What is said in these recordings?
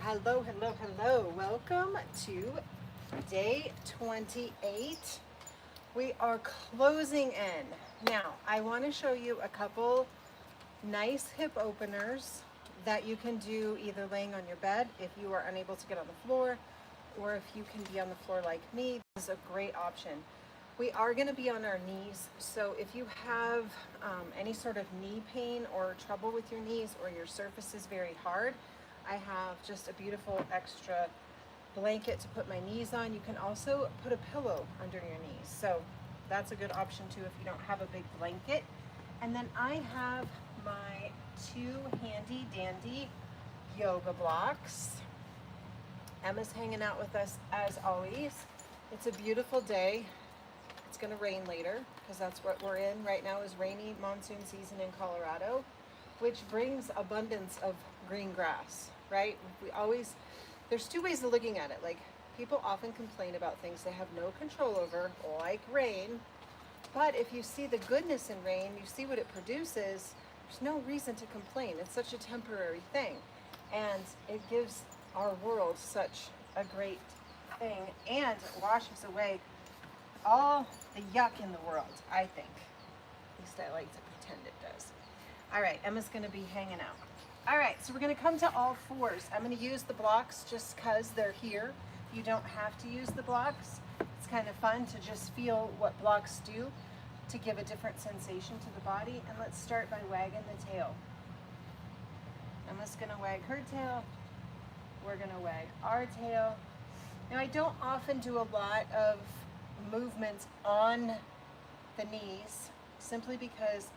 Hello, hello, hello. Welcome to day 28. We are closing in. Now, I want to show you a couple nice hip openers that you can do either laying on your bed if you are unable to get on the floor, or if you can be on the floor like me. This is a great option. We are going to be on our knees, so if you have any sort of knee pain or trouble with your knees, or your surface is very hard, I have just a beautiful extra blanket to put my knees on. You can also put a pillow under your knees, so that's a good option too if you don't have a big blanket. And then I have my two handy dandy yoga blocks. Emma's hanging out with us as always. It's a beautiful day. It's going to rain later because that's what we're in right now, is rainy monsoon season in Colorado, which brings abundance of green grass, right? There's two ways of looking at it. Like, people often complain about things they have no control over, like rain. But if you see the goodness in rain, you see what it produces, there's no reason to complain. It's such a temporary thing. And it gives our world such a great thing, and it washes away all the yuck in the world, I think. At least I like to pretend it does. All right, Emma's gonna be hanging out. All right, so we're gonna come to all fours. I'm gonna use the blocks just because they're here. You don't have to use the blocks. It's kind of fun to just feel what blocks do to give a different sensation to the body. And let's start by wagging the tail. Emma's gonna wag her tail. We're gonna wag our tail. Now, I don't often do a lot of movements on the knees, simply because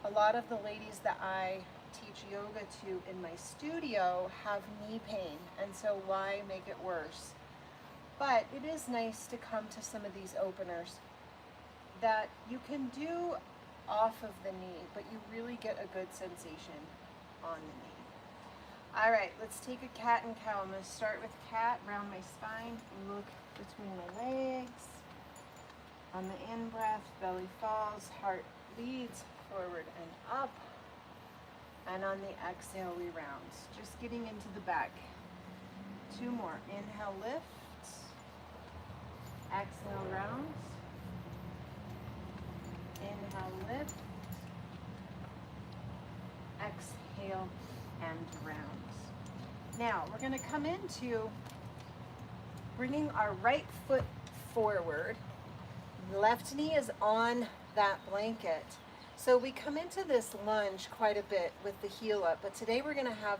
a lot of the ladies that I teach yoga to in my studio have knee pain, and so why make it worse? But it is nice to come to some of these openers that you can do off of the knee, but you really get a good sensation on the knee. All right, let's take a cat and cow. I'm going to start with cat, round my spine, look between my legs. On the in-breath, belly falls, heart leads forward and up. And on the exhale, we round. Just getting into the back. Two more. Inhale, lift. Exhale, round. Inhale, lift. Exhale, and round. Now, we're going to come into bringing our right foot forward. Left knee is on that blanket. So we come into this lunge quite a bit with the heel up, but today we're going to have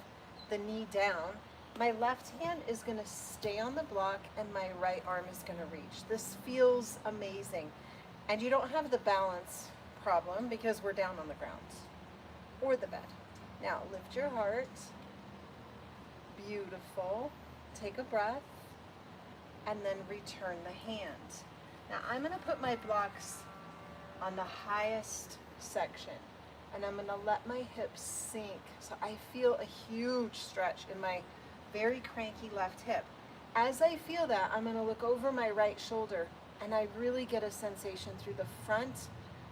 the knee down. My left hand is going to stay on the block and my right arm is going to reach. This feels amazing. And you don't have the balance problem because we're down on the ground or the bed. Now lift your heart. Beautiful. Take a breath and then return the hand. Now I'm going to put my blocks on the highest section, and I'm going to let my hips sink, so I feel a huge stretch in my very cranky left hip. As I feel that, I'm going to look over my right shoulder, and I really get a sensation through the front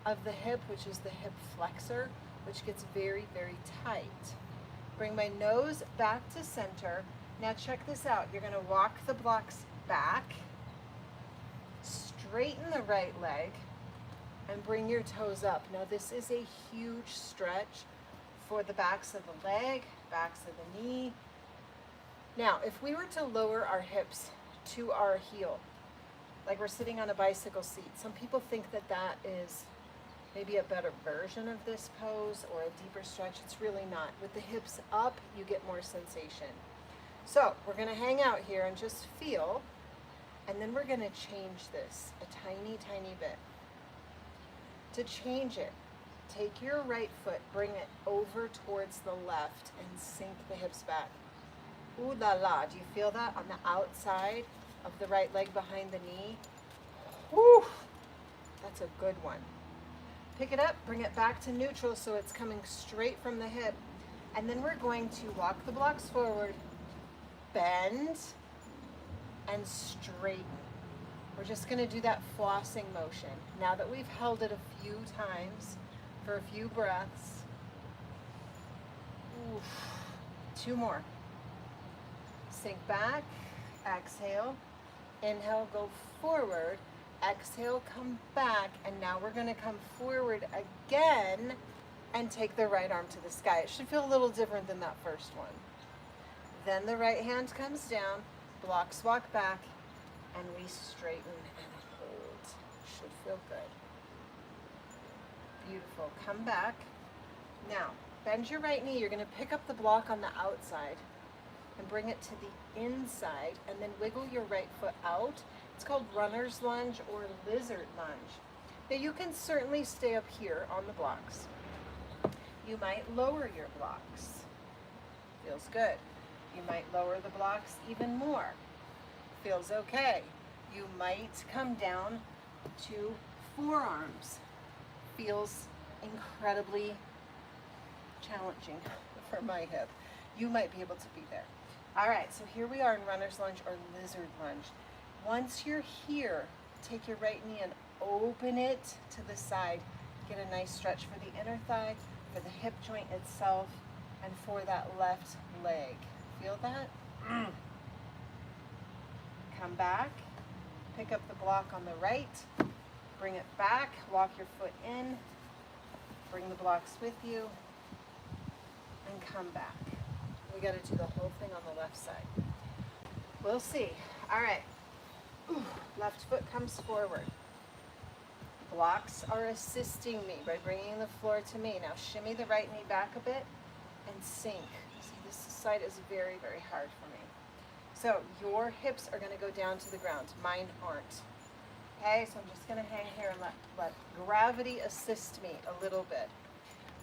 of the hip, which is the hip flexor, which gets very, very tight. Bring my nose back to center. Now check this out. You're going to walk the blocks back, straighten the right leg, and bring your toes up. Now this is a huge stretch for the backs of the leg, backs of the knee. Now, if we were to lower our hips to our heel, like we're sitting on a bicycle seat, some people think that that is maybe a better version of this pose or a deeper stretch. It's really not. With the hips up, you get more sensation. So we're gonna hang out here and just feel, and then we're gonna change this a tiny, tiny bit. To change it, take your right foot, bring it over towards the left, and sink the hips back. Ooh la la, do you feel that on the outside of the right leg behind the knee? Whew, that's a good one. Pick it up, bring it back to neutral so it's coming straight from the hip. And then we're going to walk the blocks forward, bend, and straighten. We're just going to do that flossing motion. Now that we've held it a few times for a few breaths. Oof. Two more. Sink back, exhale, inhale, go forward, exhale, come back, and now we're gonna come forward again and take the right arm to the sky. It should feel a little different than that first one. Then the right hand comes down, blocks walk back, and we straighten and hold. Should feel good. Beautiful, come back. Now, bend your right knee. You're gonna pick up the block on the outside and bring it to the inside, and then wiggle your right foot out. It's called runner's lunge or lizard lunge. Now you can certainly stay up here on the blocks. You might lower your blocks. Feels good. You might lower the blocks even more. Feels okay. You might come down to forearms. Feels incredibly challenging for my hip. You might be able to be there. All right, so here we are in runner's lunge or lizard lunge. Once you're here, take your right knee and open it to the side. Get a nice stretch for the inner thigh, for the hip joint itself, and for that left leg. Feel that? Come back, pick up the block on the right, bring it back, walk your foot in, bring the blocks with you, and come back. We got to do the whole thing on the left side. We'll see. All right. Ooh, left foot comes forward. Blocks are assisting me by bringing the floor to me. Now shimmy the right knee back a bit and sink. See, this side is very, very hard for me. So your hips are going to go down to the ground. Mine aren't. Okay, so I'm just going to hang here and let gravity assist me a little bit.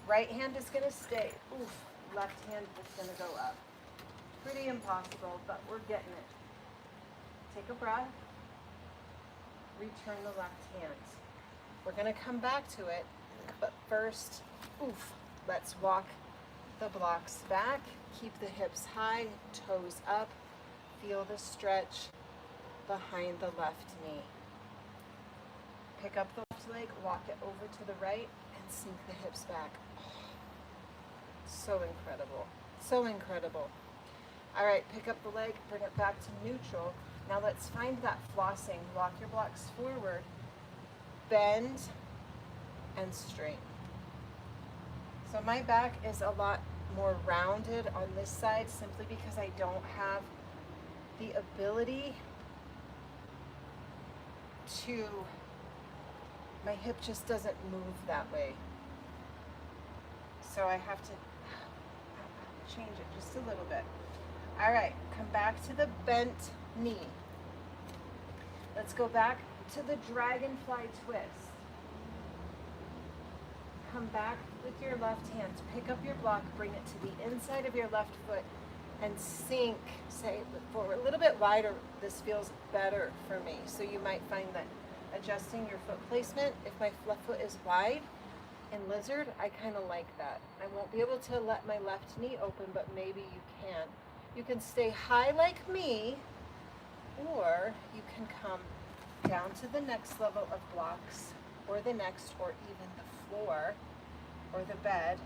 Right hand is going to stay. Oof. Left hand is going to go up. Pretty impossible, but we're getting it. Take a breath. Return the left hand. We're going to come back to it, but first, let's walk the blocks back. Keep the hips high, toes up. Feel the stretch behind the left knee. Pick up the left leg, walk it over to the right, and sink the hips back. So incredible. So incredible. All right, pick up the leg, bring it back to neutral. Now let's find that flossing. Walk your blocks forward, bend, and straighten. So my back is a lot more rounded on this side simply because I don't have the ability to, my hip just doesn't move that way. So I have to change it just a little bit. All right, come back to the bent knee. Let's go back to the dragonfly twist. Come back with your left hand. Pick up your block, bring it to the inside of your left foot, and sink. Say forward a little bit wider. This feels better for me. So you might find that adjusting your foot placement, if my left foot is wide, in lizard, I kind of like that. I won't be able to let my left knee open, but maybe you can. You can stay high like me, or you can come down to the next level of blocks, or the next, or even the floor, or the bed.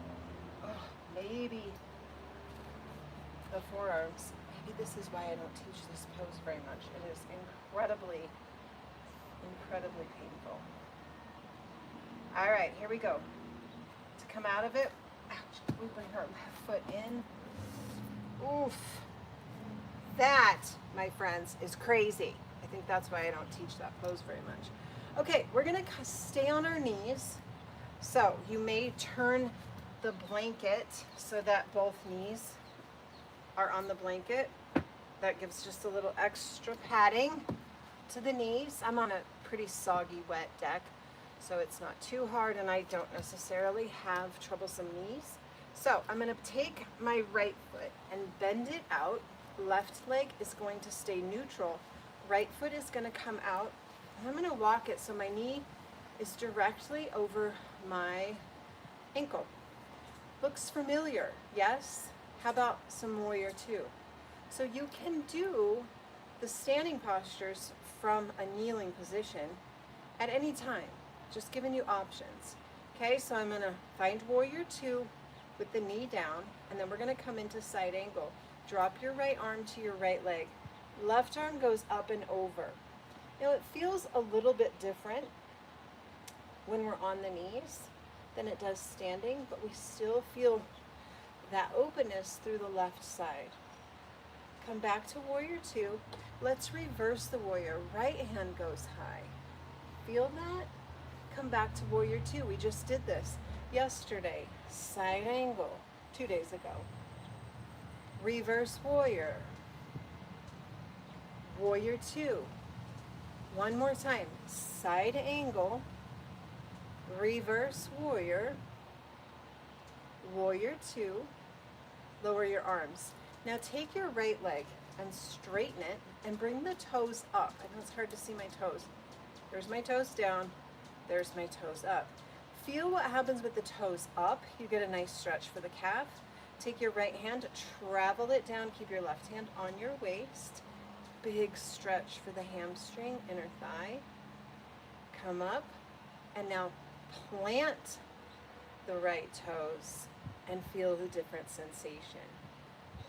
Oh, maybe the forearms. Maybe this is why I don't teach this pose very much. It is incredibly, incredibly painful. All right, here we go. To come out of it, ouch, we bring her left foot in. Oof. That, my friends, is crazy. I think that's why I don't teach that pose very much. Okay, we're gonna stay on our knees. So you may turn the blanket so that both knees are on the blanket. That gives just a little extra padding to the knees. I'm on a pretty soggy, wet deck, so it's not too hard, and I don't necessarily have troublesome knees. So I'm gonna take my right foot and bend it out. Left leg is going to stay neutral. Right foot is gonna come out, and I'm gonna walk it so my knee is directly over my ankle. Looks familiar, yes? How about some warrior two? So you can do the standing postures from a kneeling position at any time, just giving you options. Okay, so I'm gonna find warrior two with the knee down, and then we're gonna come into side angle. Drop your right arm to your right leg. Left arm goes up and over. Now it feels a little bit different when we're on the knees than it does standing, but we still feel that openness through the left side. Come back to warrior two. Let's reverse the warrior. Right hand goes high. Feel that? Come back to warrior two. We just did this yesterday. Side angle 2 days ago. Reverse warrior. Warrior two. One more time. Side angle. Reverse warrior. Warrior two. Lower your arms. Now take your right leg and straighten it and bring the toes up. I know it's hard to see my toes. There's my toes down. There's my toes up. Feel what happens with the toes up. You get a nice stretch for the calf. Take your right hand, travel it down. Keep your left hand on your waist. Big stretch for the hamstring, inner thigh. Come up and now plant the right toes and feel the different sensation.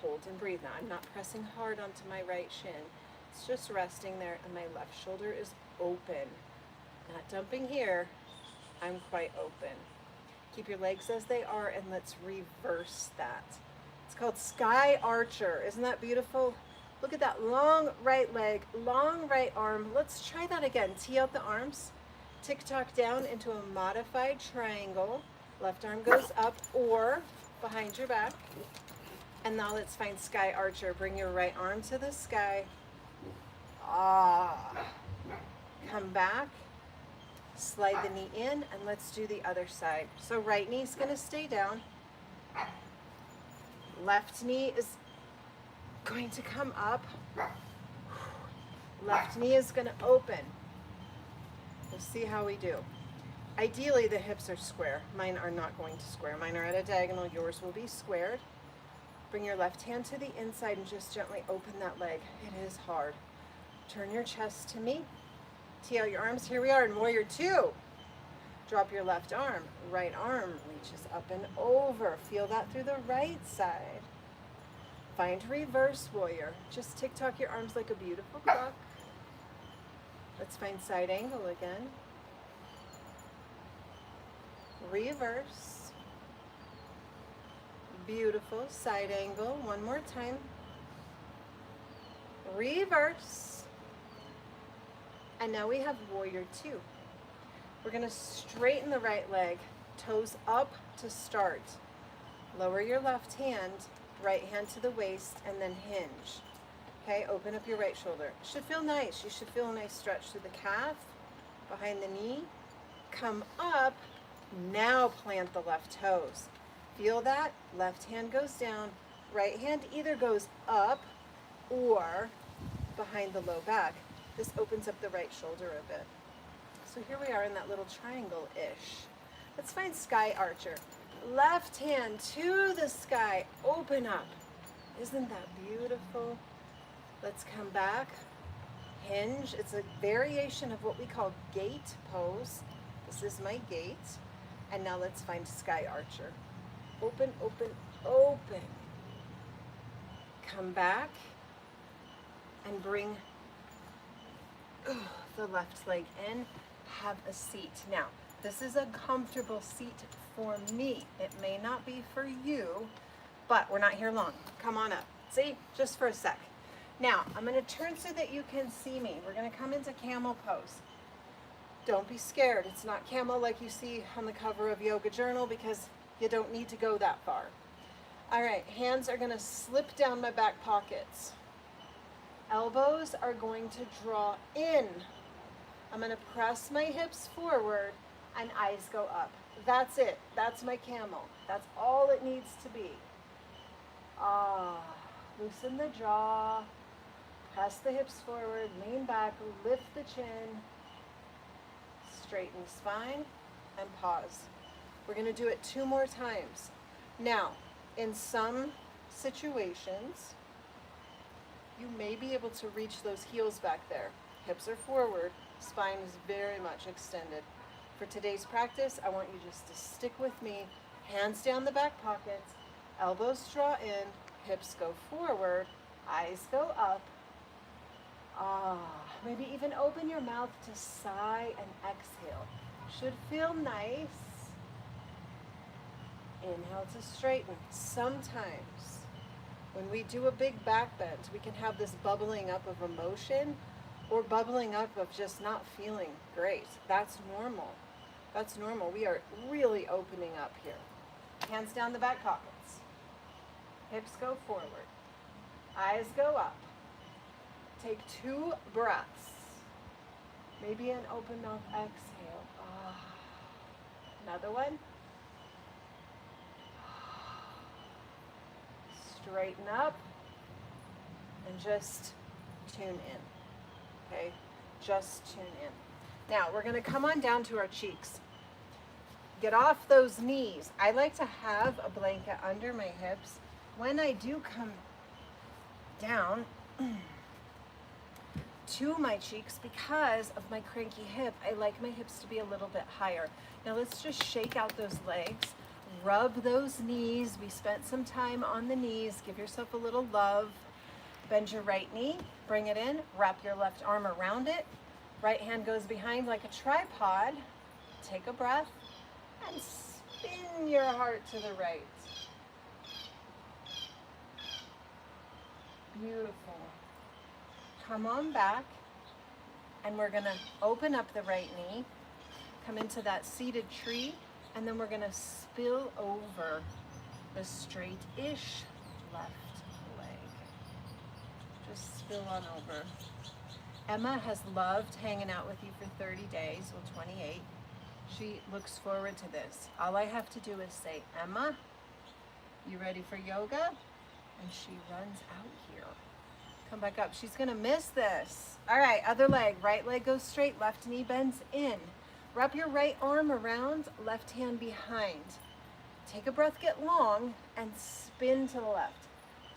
Hold and breathe. Now I'm not pressing hard onto my right shin. It's just resting there and my left shoulder is open. Not dumping here. I'm quite open. Keep your legs as they are and let's reverse that. It's called Sky Archer. Isn't that beautiful? Look at that long right leg, long right arm. Let's try that again. Tee out the arms. Tick-tock down into a modified triangle. Left arm goes up or behind your back. And now let's find Sky Archer. Bring your right arm to the sky. Come back. Slide the knee in and let's do the other side. So right knee's gonna stay down. Left knee is going to come up. Left knee is gonna open. We'll see how we do. Ideally the hips are square. Mine are not going to square. Mine are at a diagonal. Yours will be squared. Bring your left hand to the inside and just gently open that leg. It is hard. Turn your chest to me. Tee out your arms. Here we are in warrior two. Drop your left arm. Right arm reaches up and over. Feel that through the right side. Find reverse warrior. Just tick-tock your arms like a beautiful clock. Let's find side angle again. Reverse. Beautiful. Side angle. One more time. Reverse. And now we have warrior two. We're going to straighten the right leg. Toes up to start. Lower your left hand. Right hand to the waist and then hinge. Okay, open up your right shoulder. It should feel nice. You should feel a nice stretch through the calf, behind the knee. Come up. Now plant the left toes. Feel that? Left hand goes down. Right hand either goes up or behind the low back. This opens up the right shoulder a bit. So here we are in that little triangle-ish. Let's find Sky Archer. Left hand to the sky, open up. Isn't that beautiful? Let's come back, hinge. It's a variation of what we call gate pose. This is my gate. And now let's find Sky Archer. Open, open, open. Come back and bring the left leg in. Have a seat. Now, this is a comfortable seat for me. It may not be for you, but we're not here long. Come on up. See? Just for a sec. Now, I'm going to turn so that you can see me. We're going to come into camel pose. Don't be scared. It's not camel like you see on the cover of Yoga Journal because you don't need to go that far. All right, hands are going to slip down my back pockets. Elbows are going to draw in. I'm going to press my hips forward and eyes go up. That's it. That's my camel. That's all it needs to be. Loosen the jaw. Press the hips forward. Lean back. Lift the chin. Straighten the spine and pause. We're going to do it 2 more times. Now, in some situations, you may be able to reach those heels back there. Hips are forward. Spine is very much extended. For today's practice, I want you just to stick with me. Hands down the back pockets, elbows draw in, hips go forward, eyes go up. Maybe even open your mouth to sigh and exhale. Should feel nice. Inhale to straighten. Sometimes when we do a big back bend, we can have this bubbling up of emotion or bubbling up of just not feeling great. That's normal. That's normal. We are really opening up here. Hands down the back pockets. Hips go forward. Eyes go up. Take 2 breaths. Maybe an open mouth exhale. Another one. Straighten up and just tune in. Okay? Just tune in. Now, we're going to come on down to our cheeks. Get off those knees. I like to have a blanket under my hips. When I do come down to my cheeks, because of my cranky hip, I like my hips to be a little bit higher. Now let's just shake out those legs. Rub those knees. We spent some time on the knees. Give yourself a little love. Bend your right knee. Bring it in. Wrap your left arm around it. Right hand goes behind like a tripod. Take a breath and spin your heart to the right. Beautiful. Come on back, and we're gonna open up the right knee, come into that seated tree, and then we're gonna spill over the straight-ish left leg. Just spill on over. Emma has loved hanging out with you for 30 days, well 28. She looks forward to this. All I have to do is say, Emma, you ready for yoga? And she runs out here. Come back up. She's gonna miss this. All right, other leg. Right leg goes straight, left knee bends in. Wrap your right arm around, left hand behind. Take a breath, get long, and spin to the left.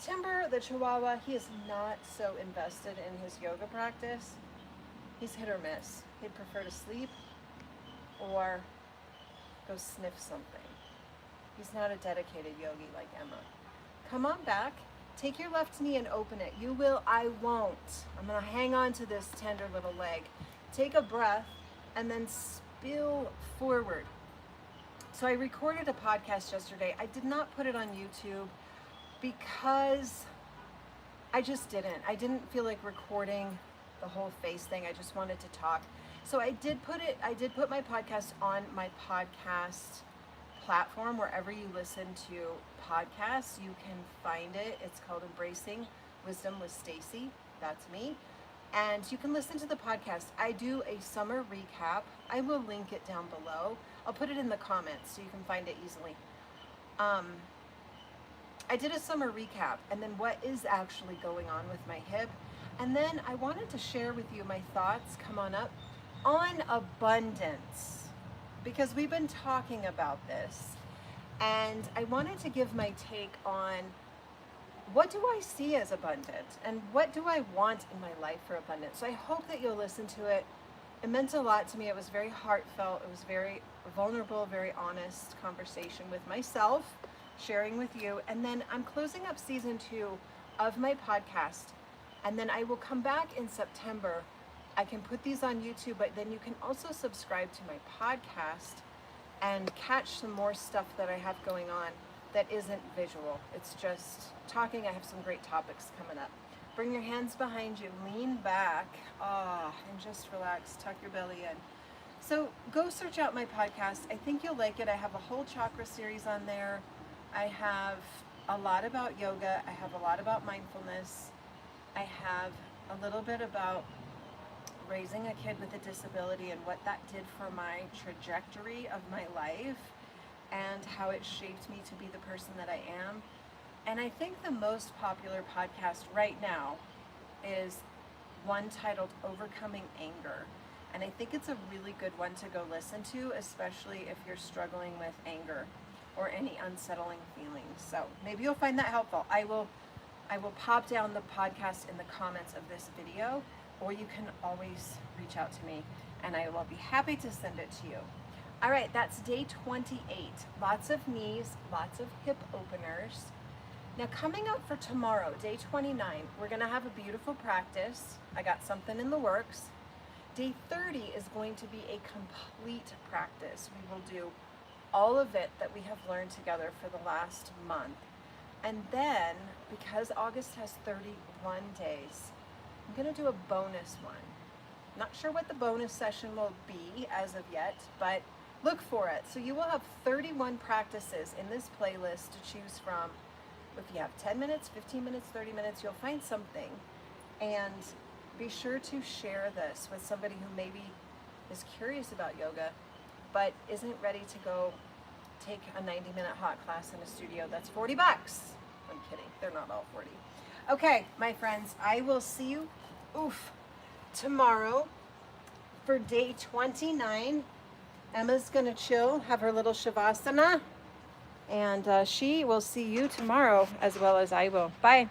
Timber, the Chihuahua, he is not so invested in his yoga practice. He's hit or miss. He'd prefer to sleep or go sniff something. He's not a dedicated yogi like Emma. Come on back. Take your left knee and open it. You will, I won't. I'm gonna hang on to this tender little leg. Take a breath and then spill forward. So I recorded a podcast yesterday. I did not put it on YouTube because I just didn't. I didn't feel like recording the whole face thing. I just wanted to talk. So I did put my podcast on my podcast platform. Wherever you listen to podcasts, you can find it. It's called Embracing Wisdom with Stacie. That's me. And you can listen to the podcast. I do a summer recap. I will link it down below. I'll put it in the comments so you can find it easily. I did a summer recap, and then what is actually going on with my hip. And then I wanted to share with you my thoughts, come on up, on abundance, because we've been talking about this. And I wanted to give my take on what do I see as abundant and what do I want in my life for abundance. So I hope that you'll listen to it. It meant a lot to me. It was very heartfelt. It was very vulnerable, very honest conversation with myself, sharing with you. And then I'm closing up season 2 of my podcast. And then I will come back in September. I can put these on YouTube, but then you can also subscribe to my podcast and catch some more stuff that I have going on that isn't visual. It's just talking. I have some great topics coming up. Bring your hands behind you, lean back, and just relax, tuck your belly in. So go search out my podcast. I think you'll like it. I have a whole chakra series on there. I have a lot about yoga. I have a lot about mindfulness. I have a little bit about raising a kid with a disability and what that did for my trajectory of my life and how it shaped me to be the person that I am. And I think the most popular podcast right now is one titled Overcoming Anger. And I think it's a really good one to go listen to, especially if you're struggling with anger or any unsettling feelings. So maybe you'll find that helpful. I will pop down the podcast in the comments of this video, or you can always reach out to me and I will be happy to send it to you. All right, that's day 28. Lots of knees, lots of hip openers. Now coming up for tomorrow, day 29, we're gonna have a beautiful practice. I got something in the works. Day 30 is going to be a complete practice. We will do all of it that we have learned together for the last month. And then, because August has 31 days, I'm gonna do a bonus one. Not sure what the bonus session will be as of yet, but look for it. So you will have 31 practices in this playlist to choose from. If you have 10 minutes, 15 minutes, 30 minutes, you'll find something. And be sure to share this with somebody who maybe is curious about yoga, but isn't ready to go take a 90-minute hot class in a studio that's $40. I'm kidding, they're not all 40. Okay, my friends, I will see you tomorrow for day 29. Emma's gonna chill, have her little shavasana, and she will see you tomorrow as well as I will. Bye.